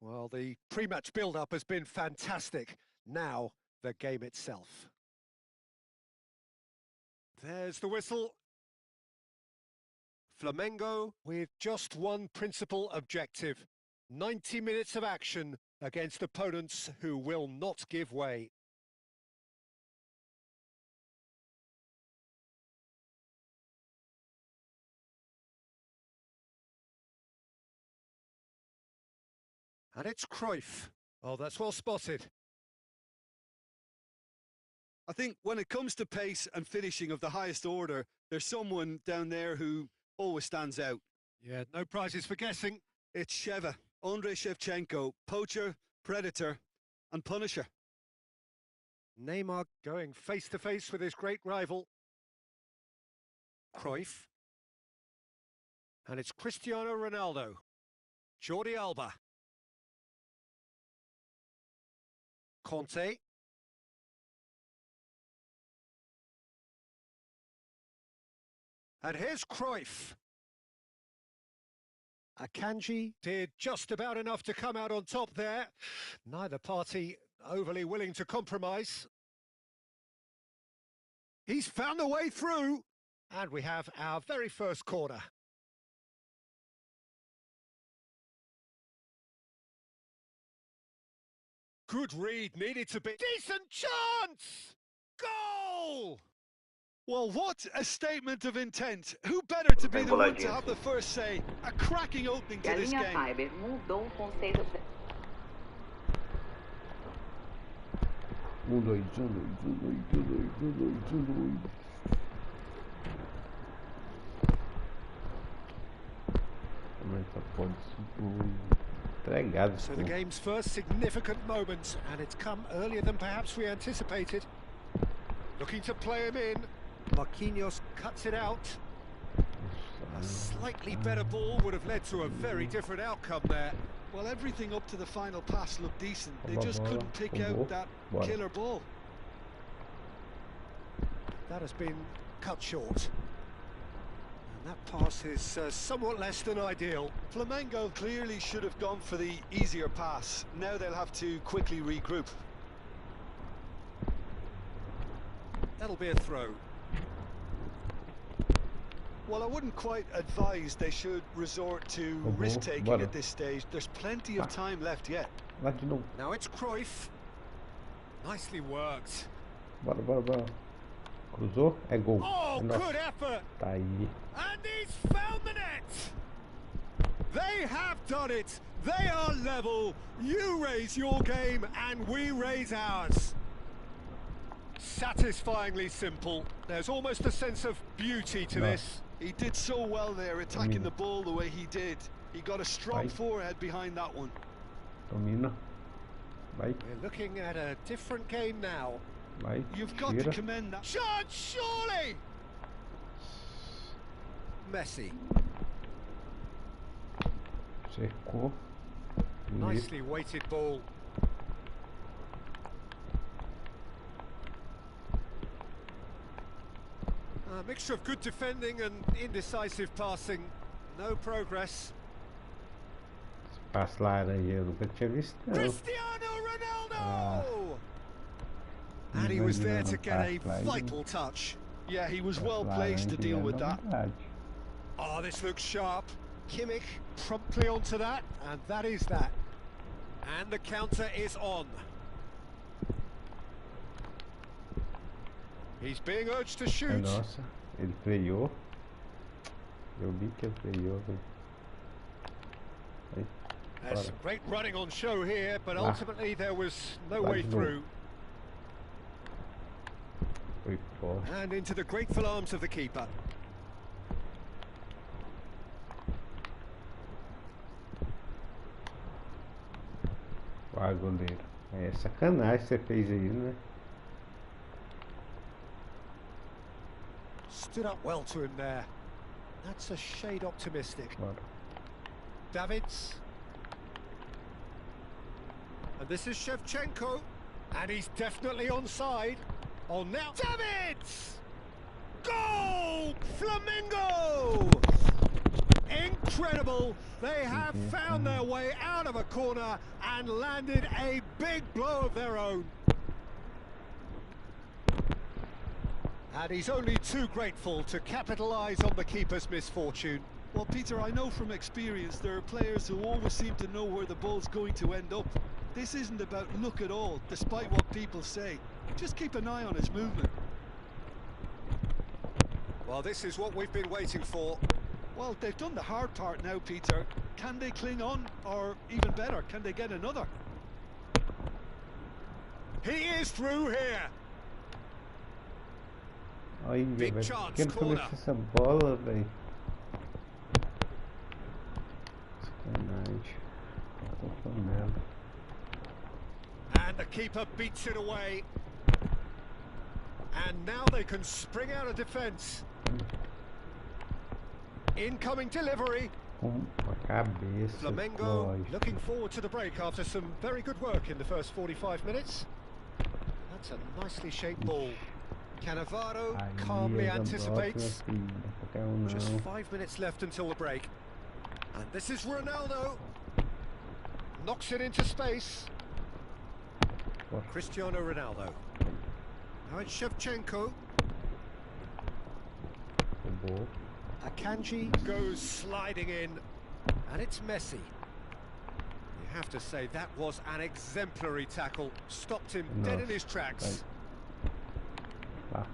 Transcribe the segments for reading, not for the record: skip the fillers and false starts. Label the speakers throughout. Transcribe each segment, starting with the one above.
Speaker 1: Well, the pre-match build-up has been fantastic. Now, the game itself. There's the whistle. Flamengo with just one principal objective. 90 minutes of action against opponents who will not give way. And it's Cruyff. Oh, that's well spotted.
Speaker 2: I think when it comes to pace and finishing of the highest order, there's someone down there who always stands out.
Speaker 1: Yeah, no prizes for guessing.
Speaker 2: It's Sheva, Andrei Shevchenko, poacher, predator and punisher.
Speaker 1: Neymar going face-to-face with his great rival. Cruyff. And it's Cristiano Ronaldo. Jordi Alba. Conte. And here's Cruyff. Akanji did just about enough to come out on top there. Neither party overly willing to compromise. He's found the way through. And we have our very first corner. Good read, needed to be. Decent chance! Goal!
Speaker 2: Well, what a statement of intent. Who better to be the one to have the first say? A cracking opening to this game.
Speaker 1: So the game's first significant moment, and it's come earlier than perhaps we anticipated. Looking to play him in. Marquinhos cuts it out. A slightly better ball would have led to a very different outcome there.
Speaker 2: Well, everything up to the final pass looked decent. They just couldn't pick out that killer ball.
Speaker 1: That has been cut short. And that pass is somewhat less than ideal.
Speaker 2: Flamengo clearly should have gone for the easier pass. Now they'll have to quickly regroup.
Speaker 1: That'll be a throw.
Speaker 2: Well, I wouldn't quite advise they should resort to risk-taking at this stage. There's plenty of time left yet.
Speaker 1: Now it's Cruyff. Nicely worked.
Speaker 3: Cruzou, é gol.
Speaker 1: Oh, good effort!
Speaker 3: Tá aí.
Speaker 1: And he's found the net! They have done it! They are level! You raise your game and we raise ours. Satisfyingly simple. There's almost a sense of beauty to this.
Speaker 2: He did so well there, attacking the ball the way he did. He got a strong forehead behind that one.
Speaker 3: Domina. Vai.
Speaker 1: We're looking at a different game now.
Speaker 3: Vai.
Speaker 2: You've got to commend that.
Speaker 1: Chance, surely! Messi.
Speaker 3: Cercou.
Speaker 1: Nicely weighted ball. A mixture of good defending and indecisive passing. No progress.
Speaker 3: Passe lá aí, eu nunca tinha visto.
Speaker 1: Cristiano Ronaldo! And he was there to get a vital touch.
Speaker 2: Yeah, he was well placed to deal with that.
Speaker 1: Oh, this looks sharp. Kimmich promptly onto that, and that is that. And the counter is on. He's being urged to shoot.
Speaker 3: Nossa, ele freou. Eu vi que ele freou.
Speaker 1: There's great running on show here, but ultimately there was no way through. And into the grateful arms of the keeper.
Speaker 3: Vai, goleiro. É sacanagem você fez aí, né?
Speaker 1: Stood up well to him there. That's a shade optimistic. Davids. And this is Shevchenko. And he's definitely onside. Oh, now Davids! Goal! Flamengo! Incredible! incredible. They have found their way out of a corner and landed a big blow of their own. And he's only too grateful to capitalise on the keeper's misfortune.
Speaker 2: Well, Peter, I know from experience there are players who always seem to know where the ball's going to end up. This isn't about luck at all, despite what people say. Just keep an eye on his movement.
Speaker 1: Well, this is what we've been waiting for.
Speaker 2: Well, they've done the hard part now, Peter. Can they cling on? Or, even better, can they get another?
Speaker 1: He is through here.
Speaker 3: Olha,
Speaker 1: Big
Speaker 3: velho.
Speaker 1: chance,
Speaker 3: Quem
Speaker 1: corner.
Speaker 3: começa essa bola, velho? Sacanagem. Tô nela.
Speaker 1: And the keeper beats it away. And now they can spring out of defence. Incoming delivery.
Speaker 3: Com a cabeça.
Speaker 1: Flamengo
Speaker 3: lógico.
Speaker 1: looking forward to the break after some very good work in the first 45 minutes. That's a nicely shaped ball. Cannavaro calmly
Speaker 3: Aí,
Speaker 1: anticipates.
Speaker 3: Qualquer um
Speaker 1: Just
Speaker 3: não.
Speaker 1: 5 minutes left until the break. And this is Ronaldo. Knocks it into space.
Speaker 3: Bora.
Speaker 1: Cristiano Ronaldo. Now it's Shevchenko.
Speaker 3: O ball.
Speaker 1: Akanji goes sliding in. And it's Messi. You have to say that was an exemplary tackle. Stopped him dead in his tracks.
Speaker 3: Lá.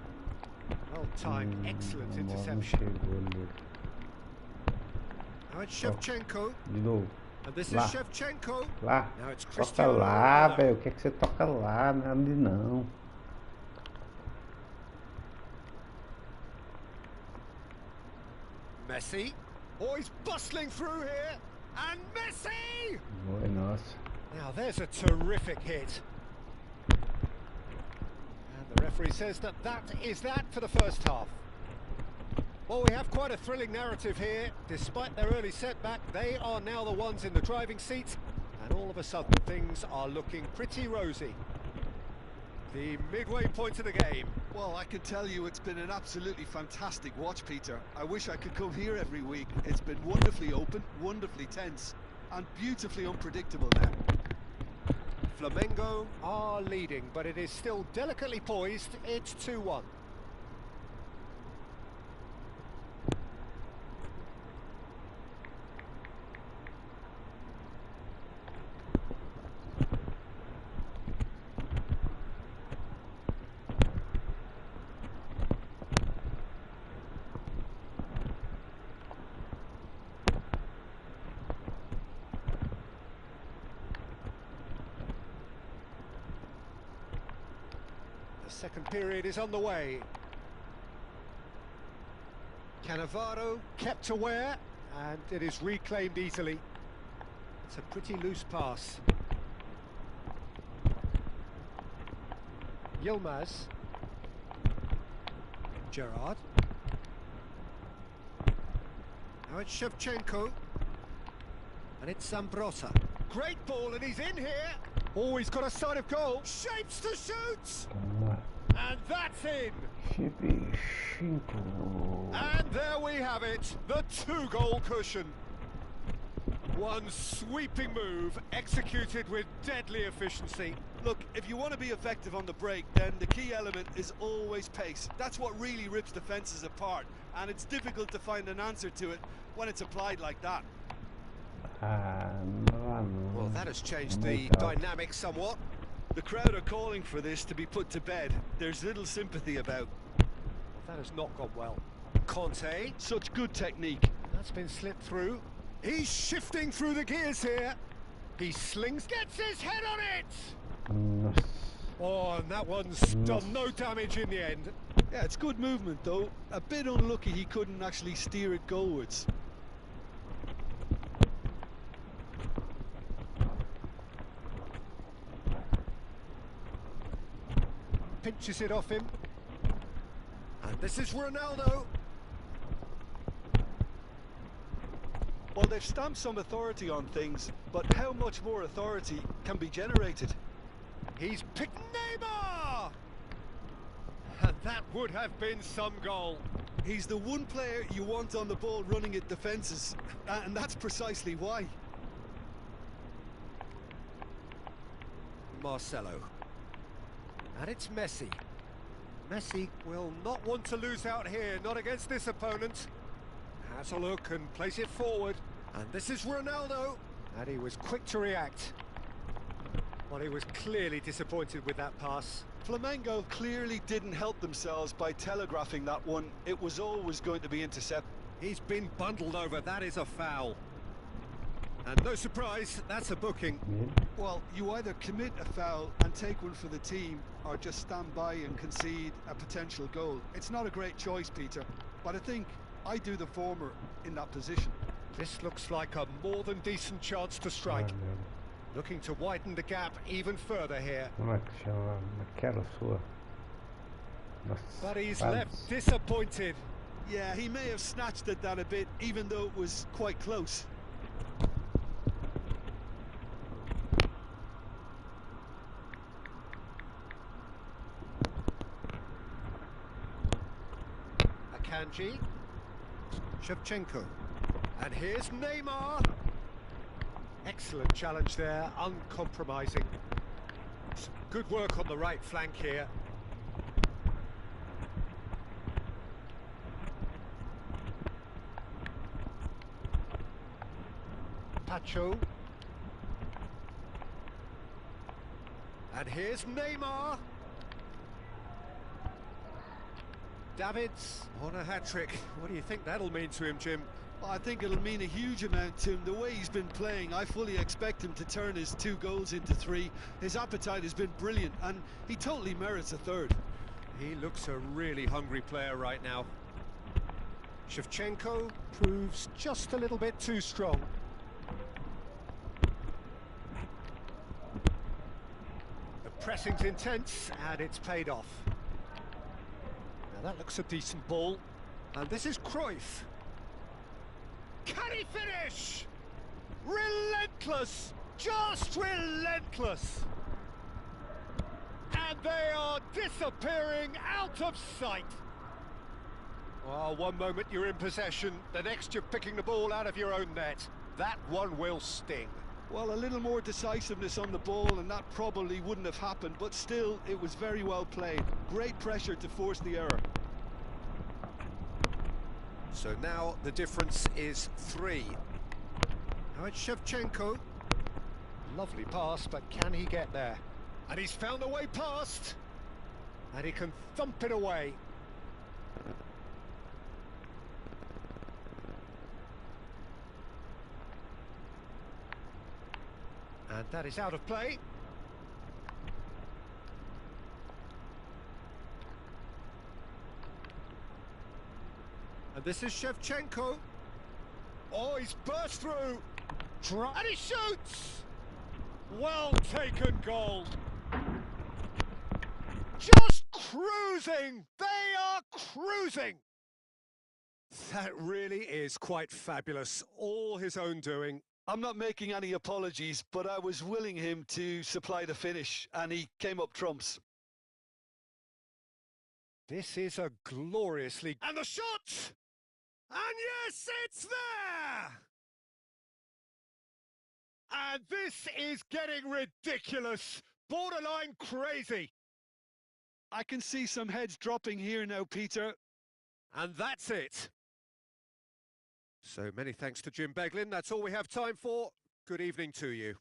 Speaker 1: Well timed, excellent
Speaker 3: A bola não
Speaker 1: interception.
Speaker 3: chegou ali.
Speaker 1: Now it's Shevchenko.
Speaker 3: De novo.
Speaker 1: And this
Speaker 3: Lá.
Speaker 1: is Shevchenko.
Speaker 3: Lá.
Speaker 1: Now it's
Speaker 3: Toca
Speaker 1: Cristiano
Speaker 3: lá,
Speaker 1: Ronaldo.
Speaker 3: velho. O que é que você toca lá? Não é ali não.
Speaker 1: Messi. Oh, he's bustling through here. And Messi!
Speaker 3: Foi, nossa.
Speaker 1: Now there's a terrific hit. And the referee says that that is that for the first half. Well, we have quite a thrilling narrative here. Despite their early setback, they are now the ones in the driving seat. And all of a sudden, things are looking pretty rosy. The midway point of the game.
Speaker 2: Well, I can tell you it's been an absolutely fantastic watch, Peter. I wish I could come here every week. It's been wonderfully open, wonderfully tense, and beautifully unpredictable now.
Speaker 1: Flamengo are leading, but it is still delicately poised. It's 2-1. The second period is on the way. Cannavaro kept aware, and it is reclaimed easily. It's a pretty loose pass. Yilmaz. Gerrard. Now it's Shevchenko. And it's Zambrotta. Great ball, and he's in here. Oh, he's got a side of goal. Shapes to shoot.
Speaker 3: Vamos lá.
Speaker 1: And that's in.
Speaker 3: Shevchenko.
Speaker 1: And there we have it, the 2-goal cushion. One sweeping move, executed with deadly efficiency.
Speaker 2: Look, if you want to be effective on the break, then the key element is always pace. That's what really rips defences apart, and it's difficult to find an answer to it when it's applied like that.
Speaker 3: Ah, não.
Speaker 1: Well, that has changed the
Speaker 3: Muito alto.
Speaker 1: dynamic somewhat.
Speaker 2: The crowd are calling for this to be put to bed. There's little sympathy about.
Speaker 1: That has not gone well. Conte,
Speaker 2: Such good technique.
Speaker 1: that's been slipped through. He's shifting through the gears here. He slings, gets his head on it.
Speaker 3: Nossa.
Speaker 1: Oh, and that one's done no damage in the end.
Speaker 2: Yeah, it's good movement though. A bit unlucky he couldn't actually steer it goalwards.
Speaker 1: Pinches it off him. And this is Ronaldo.
Speaker 2: Well, they've stamped some authority on things, but how much more authority can be generated?
Speaker 1: He's picked Neymar! And that would have been some goal.
Speaker 2: He's the one player you want on the ball running at defences, and that's precisely why.
Speaker 1: Marcelo. And it's Messi. Messi will not want to lose out here, not against this opponent. Has a look and plays it forward. And this is Ronaldo. And he was quick to react. Well, he was clearly disappointed with that pass.
Speaker 2: Flamengo clearly didn't help themselves by telegraphing that one. It was always going to be intercepted.
Speaker 1: He's been bundled over, that is a foul. And no surprise, that's a booking.
Speaker 2: Well, you either commit a foul and take one for the team, or just stand by and concede a potential goal. It's not a great choice, Peter, but I think I do the former in that position.
Speaker 1: This looks like a more than decent chance to strike. Looking to widen the gap even further here.
Speaker 3: Como é que chama aquela sua? Nossa,
Speaker 1: But he's
Speaker 3: pants.
Speaker 1: left disappointed.
Speaker 2: Yeah, he may have snatched at that a bit, even though it was quite close.
Speaker 1: Akanji. Shevchenko. And here's Neymar. Excellent challenge there, uncompromising. Some good work on the right flank here. Pacho. And here's Neymar. Davids on a hat-trick. What do you think that'll mean to him, Jim?
Speaker 2: I think it'll mean a huge amount to him. The way he's been playing, I fully expect him to turn his 2 goals into 3. His appetite has been brilliant, and he totally merits a 3rd.
Speaker 1: He looks a really hungry player right now. Shevchenko proves just a little bit too strong. The pressing's intense, and it's paid off. Now that looks a decent ball. And this is Cruyff. Can he finish? Relentless! Just relentless! And they are disappearing out of sight. Well, one moment you're in possession, the next you're picking the ball out of your own net. That one will sting.
Speaker 2: Well, a little more decisiveness on the ball, and that probably wouldn't have happened, but still, it was very well played. Great pressure to force the error.
Speaker 1: So now the difference is 3. Now it's Shevchenko. Lovely pass, but can he get there? And he's found a way past. And he can thump it away. And that is out of play. And this is Shevchenko. Oh, he's burst through. And he shoots! Well taken goal. Just cruising! They are cruising! That really is quite fabulous. All his own doing.
Speaker 2: I'm not making any apologies, but I was willing him to supply the finish, and he came up trumps.
Speaker 1: This is a gloriously... And the shot! And yes, it's there! And this is getting ridiculous, borderline crazy.
Speaker 2: I can see some heads dropping here now, Peter.
Speaker 1: And that's it. So many thanks to Jim Beglin. That's all we have time for. Good evening to you.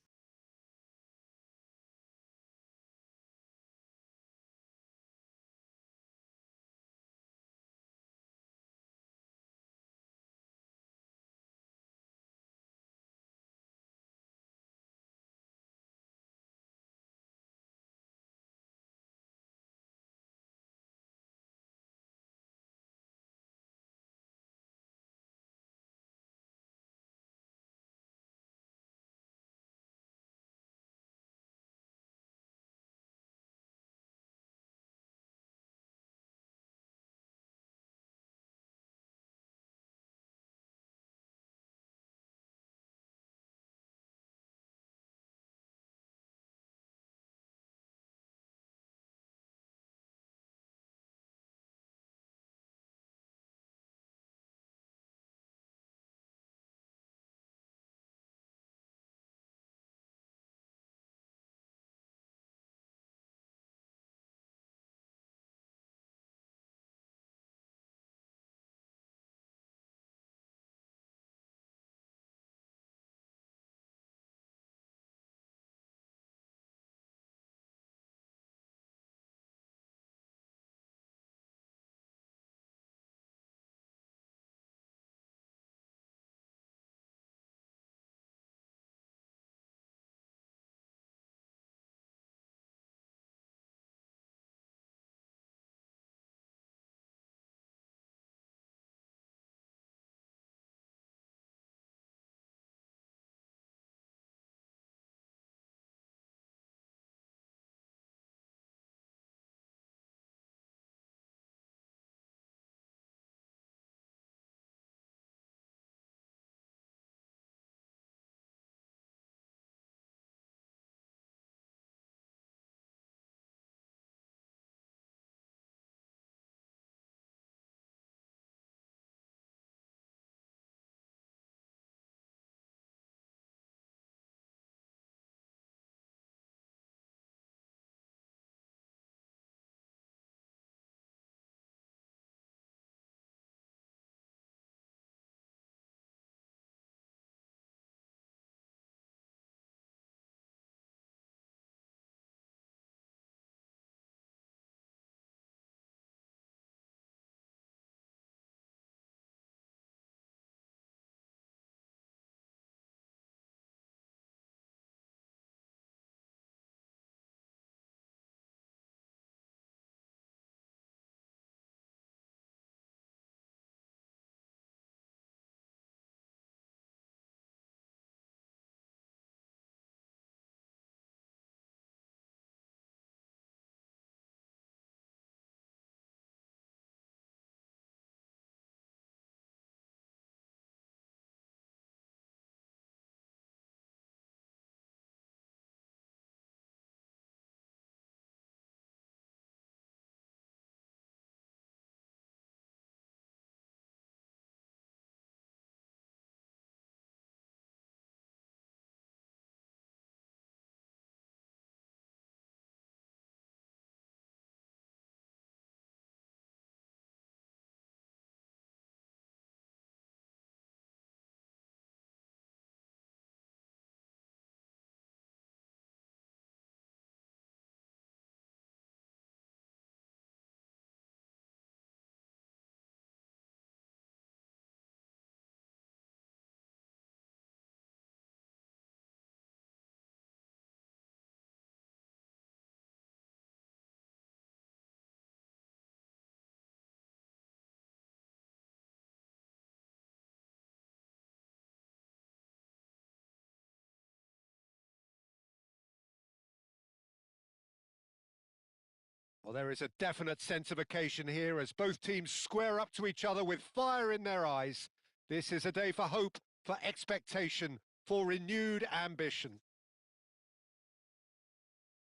Speaker 1: Well, there is a definite sense of occasion here as both teams square up to each other with fire in their eyes. This is a day for hope, for expectation, for renewed ambition.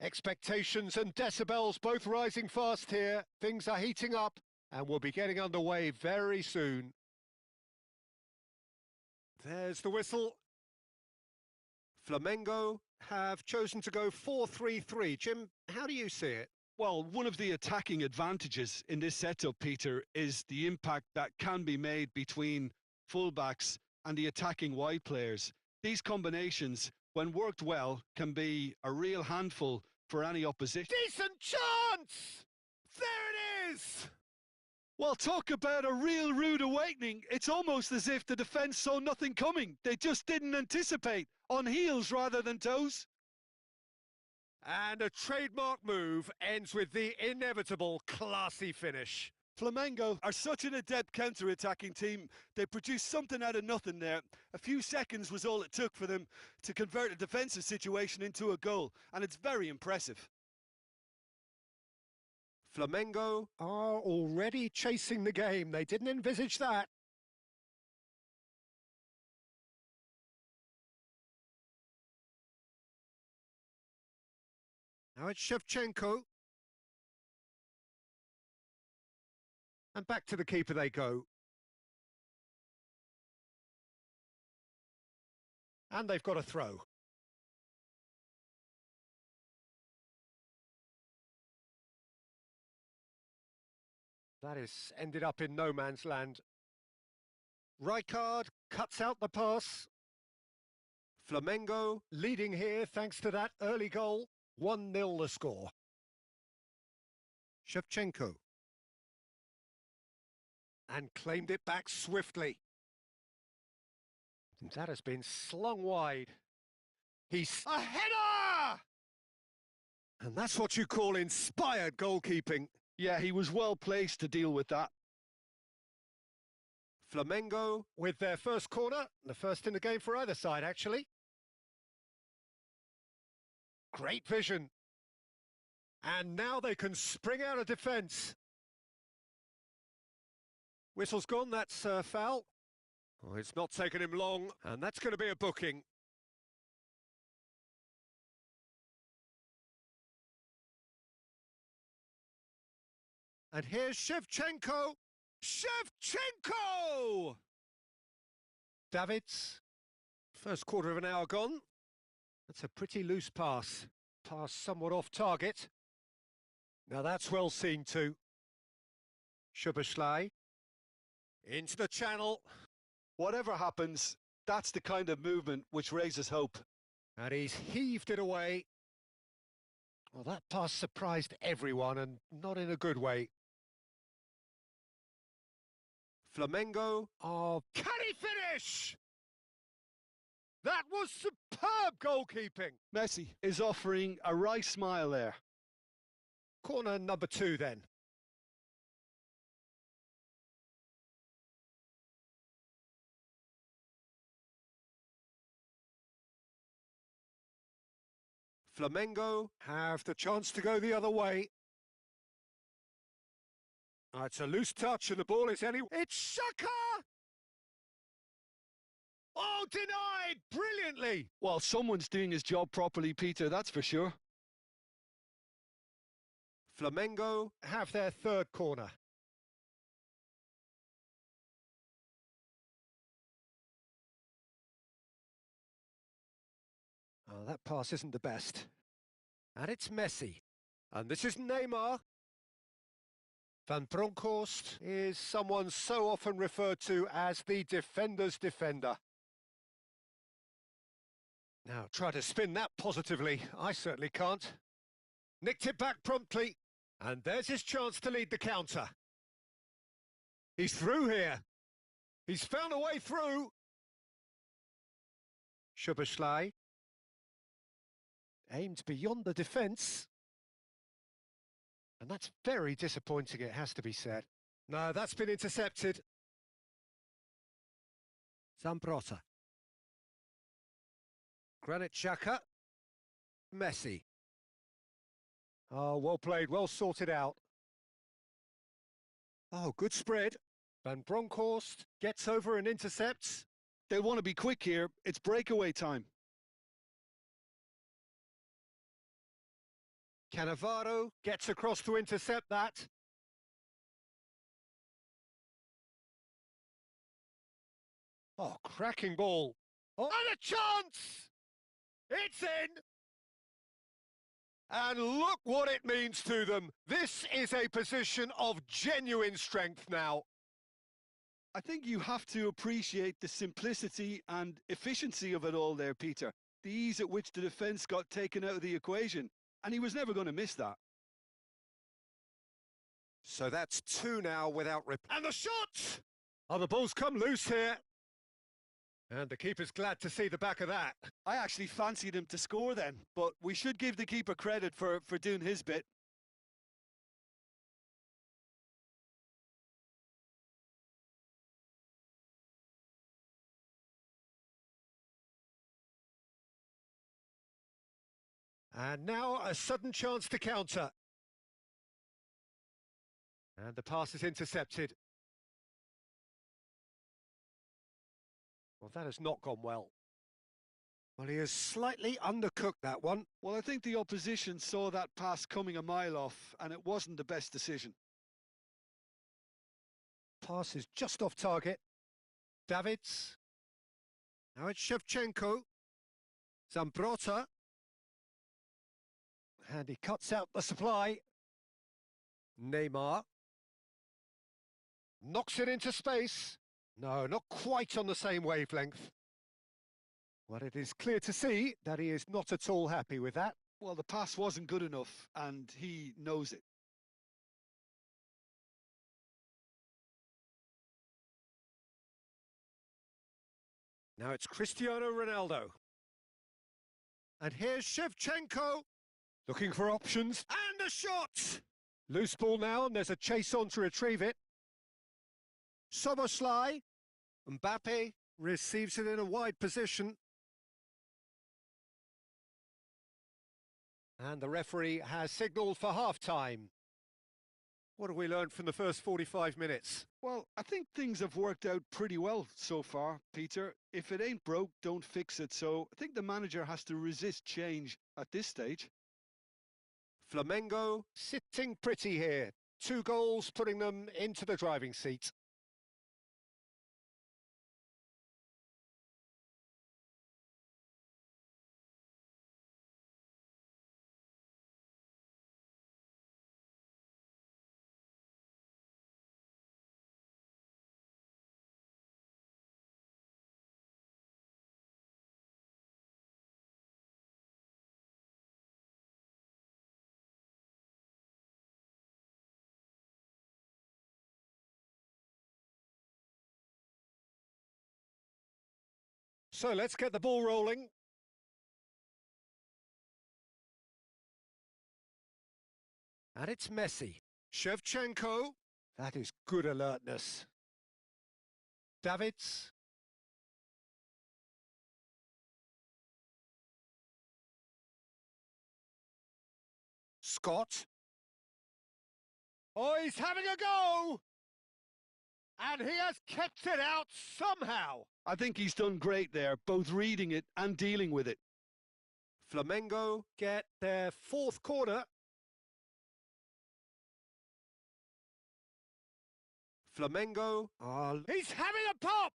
Speaker 1: Expectations and decibels both rising fast here. Things are heating up and we'll be getting underway very soon. There's the whistle. Flamengo have chosen to go 4-3-3. Jim, how do you see it?
Speaker 2: Well, one of the attacking advantages in this setup, Peter, is the impact that can be made between fullbacks and the attacking wide players. These combinations, when worked well, can be a real handful for any opposition.
Speaker 1: Decent chance! There it is!
Speaker 2: Well, talk about a real rude awakening. It's almost as if the defence saw nothing coming. They just didn't anticipate, on heels rather than toes.
Speaker 1: And a trademark move ends with the inevitable classy finish.
Speaker 2: Flamengo are such an adept counter-attacking team. They produced something out of nothing there. A few seconds was all it took for them to convert a defensive situation into a goal, and it's very impressive.
Speaker 1: Flamengo are already chasing the game. They didn't envisage that. Now it's Shevchenko. And back to the keeper they go. And they've got a throw. That is ended up in no man's land. Rijkaard cuts out the pass. Flamengo leading here thanks to that early goal. 1-0 the score. Shevchenko. And claimed it back swiftly. That has been slung wide. He's a header! And that's what you call inspired goalkeeping.
Speaker 2: Yeah, he was well placed to deal with that.
Speaker 1: Flamengo with their first corner, the first in the game for either side, actually. Great vision. And now they can spring out of defence. Whistle's gone, that's a foul. Oh, it's not taken him long, and that's going to be a booking. And here's Shevchenko. Shevchenko! Davids. First quarter of an hour gone. That's a pretty loose pass. Pass somewhat off target. Now that's well seen too. Szoboszlai. Into the channel.
Speaker 2: Whatever happens, that's the kind of movement which raises hope.
Speaker 1: And he's heaved it away. Well, that pass surprised everyone, and not in a good way. Flamengo. Oh, can he finish? That was superb goalkeeping.
Speaker 2: Messi is offering a right smile there.
Speaker 1: Corner number 2 then. Flamengo have the chance to go the other way. Oh, it's a loose touch and the ball is anyway. It's Shaka! Oh, denied brilliantly.
Speaker 2: Well, someone's doing his job properly, Peter, that's for sure.
Speaker 1: Flamengo have their third corner. Oh, that pass isn't the best. And it's Messi. And this is Neymar. Van Bronckhorst is someone so often referred to as the defender's defender. Now, try to spin that positively. I certainly can't. Nicked it back promptly. And there's his chance to lead the counter. He's through here. He's found a way through. Szoboszlai. Aimed beyond the defence. And that's very disappointing, it has to be said. No, that's been intercepted. Zambrotta. Granit Xhaka. Messi. Oh, well played, well sorted out. Oh, good spread. Van Bronckhorst gets over and intercepts.
Speaker 2: They'll want to be quick here. It's breakaway time.
Speaker 1: Cannavaro gets across to intercept that. Oh, cracking ball. Oh, and a chance! It's in! And look what it means to them. This is a position of genuine strength now.
Speaker 2: I think you have to appreciate the simplicity and efficiency of it all there, Peter. The ease at which the defence got taken out of the equation, and he was never going to miss that.
Speaker 1: So that's two now without rip. And the shot! Oh, the ball's come loose here. And the keeper's glad to see the back of that.
Speaker 2: I actually fancied him to score then, but we should give the keeper credit for doing his bit.
Speaker 1: And now a sudden chance to counter. And the pass is intercepted. Well, that has not gone well. Well, he has slightly undercooked that one.
Speaker 2: Well, I think the opposition saw that pass coming a mile off, and it wasn't the best decision.
Speaker 1: Pass is just off target. Davids. Now it's Shevchenko. Zambrotta. And he cuts out the supply. Neymar. Knocks it into space. No, not quite on the same wavelength. Well, it is clear to see that he is not at all happy with that.
Speaker 2: Well, the pass wasn't good enough, and he knows it.
Speaker 1: Now it's Cristiano Ronaldo. And here's Shevchenko. Looking for options. And a shot! Loose ball now, and there's a chase on to retrieve it. Soboslai. Mbappe receives it in a wide position. And the referee has signalled for half-time. What have we learned from the first 45 minutes?
Speaker 2: Well, I think things have worked out pretty well so far, Peter. If it ain't broke, don't fix it. So I think the manager has to resist change at this stage.
Speaker 1: Flamengo sitting pretty here. 2 goals putting them into the driving seat. So let's get the ball rolling. And it's Messi. Shevchenko. That is good alertness. Davids. Scott. Oh, he's having a go! And he has kept it out somehow.
Speaker 2: I think he's done great there, both reading it and dealing with it.
Speaker 1: Flamengo get their 4th corner. Flamengo. Oh, he's having a pop!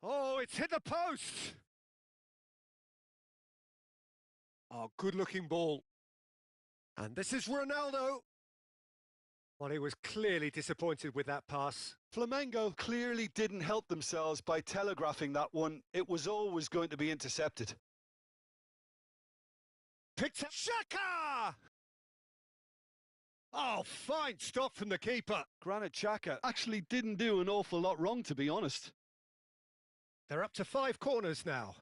Speaker 1: Oh, it's hit the post! Oh, good-looking ball. And this is Ronaldo. Well, he was clearly disappointed with that pass.
Speaker 2: Flamengo clearly didn't help themselves by telegraphing that one. It was always going to be intercepted.
Speaker 1: Picked up Xhaka! Oh, fine stop from the keeper.
Speaker 2: Granit Xhaka actually didn't do an awful lot wrong, to be honest.
Speaker 1: They're up to 5 corners now.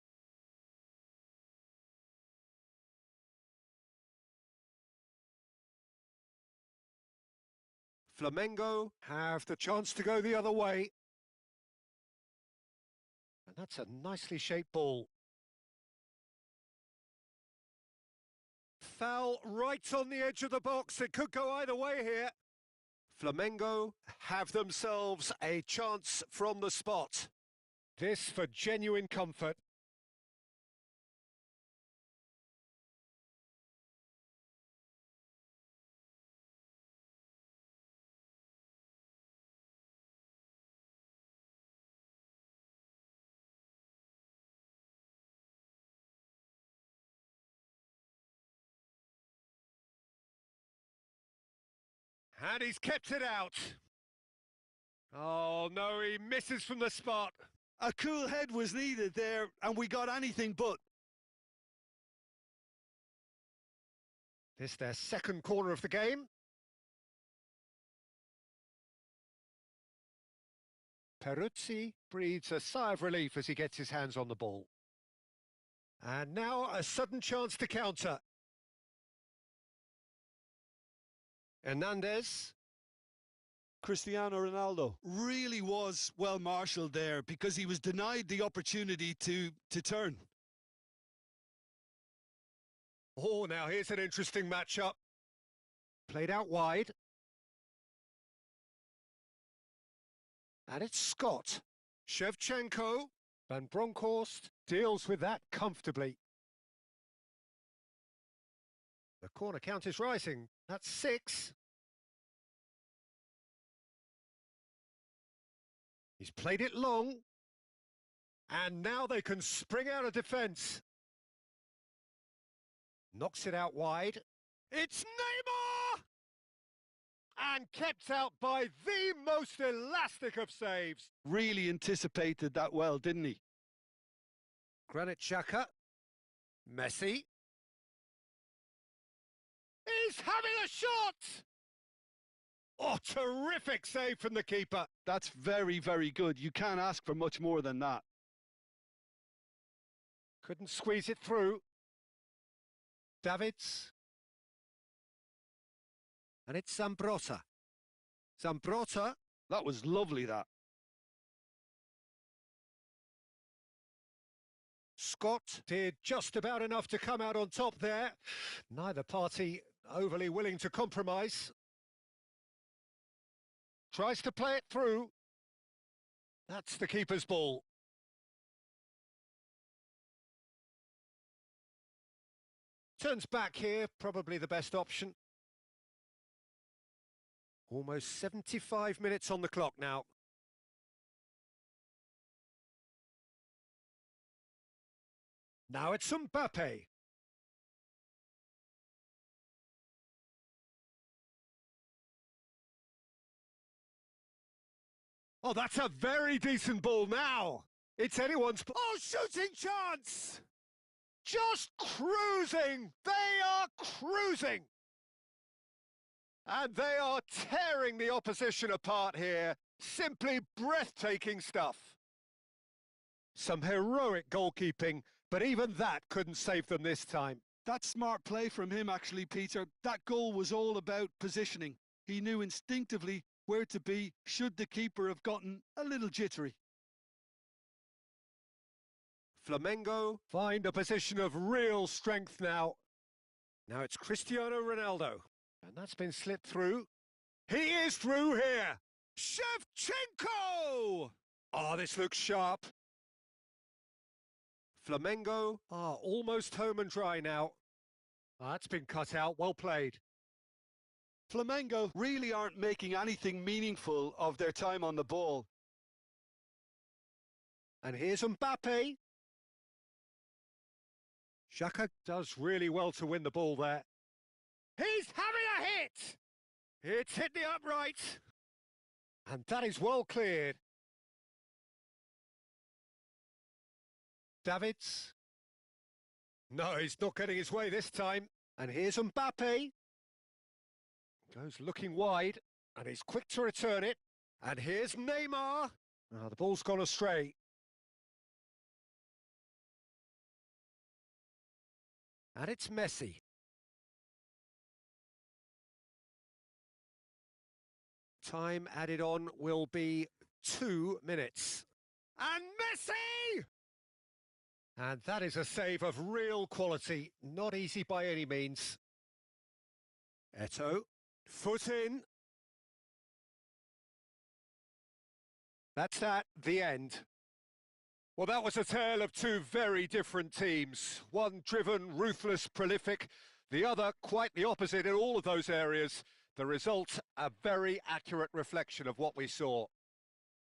Speaker 1: Flamengo have the chance to go the other way. And that's a nicely shaped ball. Foul right on the edge of the box. It could go either way here. Flamengo have themselves a chance from the spot. This for genuine comfort. And he's kept it out. Oh no, he misses from the spot.
Speaker 2: A cool head was needed there, and we got anything but.
Speaker 1: This their second corner of the game. Peruzzi breathes a sigh of relief as he gets his hands on the ball. And now a sudden chance to counter. Hernandez.
Speaker 2: Cristiano Ronaldo really was well marshalled there because he was denied the opportunity to turn.
Speaker 1: Oh, now here's an interesting matchup. Played out wide. And it's Scott. Shevchenko. Van Bronckhorst deals with that comfortably. The corner count is rising. That's 6. He's played it long. And now they can spring out of defence. Knocks it out wide. It's Neymar! And kept out by the most elastic of saves.
Speaker 2: Really anticipated that well, didn't he?
Speaker 1: Granit Xhaka. Messi. He's having a shot! Oh, terrific save from the keeper.
Speaker 2: That's very, very good. You can't ask for much more than that.
Speaker 1: Couldn't squeeze it through. Davids. And it's Zambrotta. Zambrotta.
Speaker 2: That was lovely, that.
Speaker 1: Scott did just about enough to come out on top there. Neither party overly willing to compromise. Tries to play it through. That's the keeper's ball. Turns back here, probably the best option. Almost 75 minutes on the clock now. Now it's Mbappe. Oh, that's a very decent ball now. It's anyone's... Oh, shooting chance! Just cruising! They are cruising! And they are tearing the opposition apart here. Simply breathtaking stuff. Some heroic goalkeeping, but even that couldn't save them this time.
Speaker 2: That's smart play from him, actually, Peter. That goal was all about positioning. He knew instinctively where to be should the keeper have gotten a little jittery.
Speaker 1: Flamengo find a position of real strength now. Now it's Cristiano Ronaldo. And that's been slipped through. He is through here. Shevchenko! Oh, this looks sharp. Flamengo are almost home and dry now. Oh, that's been cut out. Well played.
Speaker 2: Flamengo really aren't making anything meaningful of their time on the ball.
Speaker 1: And here's Mbappe. Xhaka does really well to win the ball there. He's having a hit! It's hit the upright. And that is well cleared. Davids. No, he's not getting his way this time. And here's Mbappe. Goes looking wide, and he's quick to return it. And here's Neymar. Oh, the ball's gone astray. And it's Messi. Time added on will be 2 minutes. And Messi! And that is a save of real quality. Not easy by any means. Eto, foot in. That's that, the end. Well, that was a tale of two very different teams. One driven, ruthless, prolific. The other quite the opposite in all of those areas. The result, a very accurate reflection of what we saw.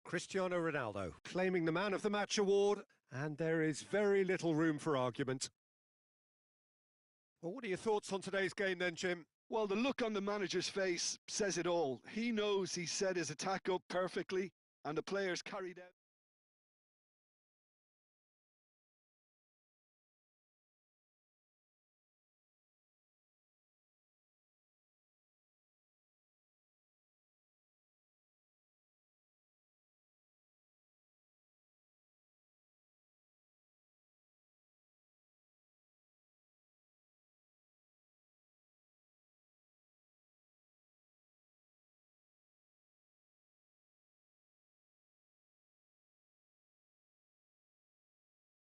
Speaker 1: Cristiano Ronaldo claiming the Man of the Match award, and there is very little room for argument. Well, what are your thoughts on today's game then, Jim?
Speaker 2: Well, the look on the manager's face says it all. He knows he set his attack up perfectly, and the players carried out.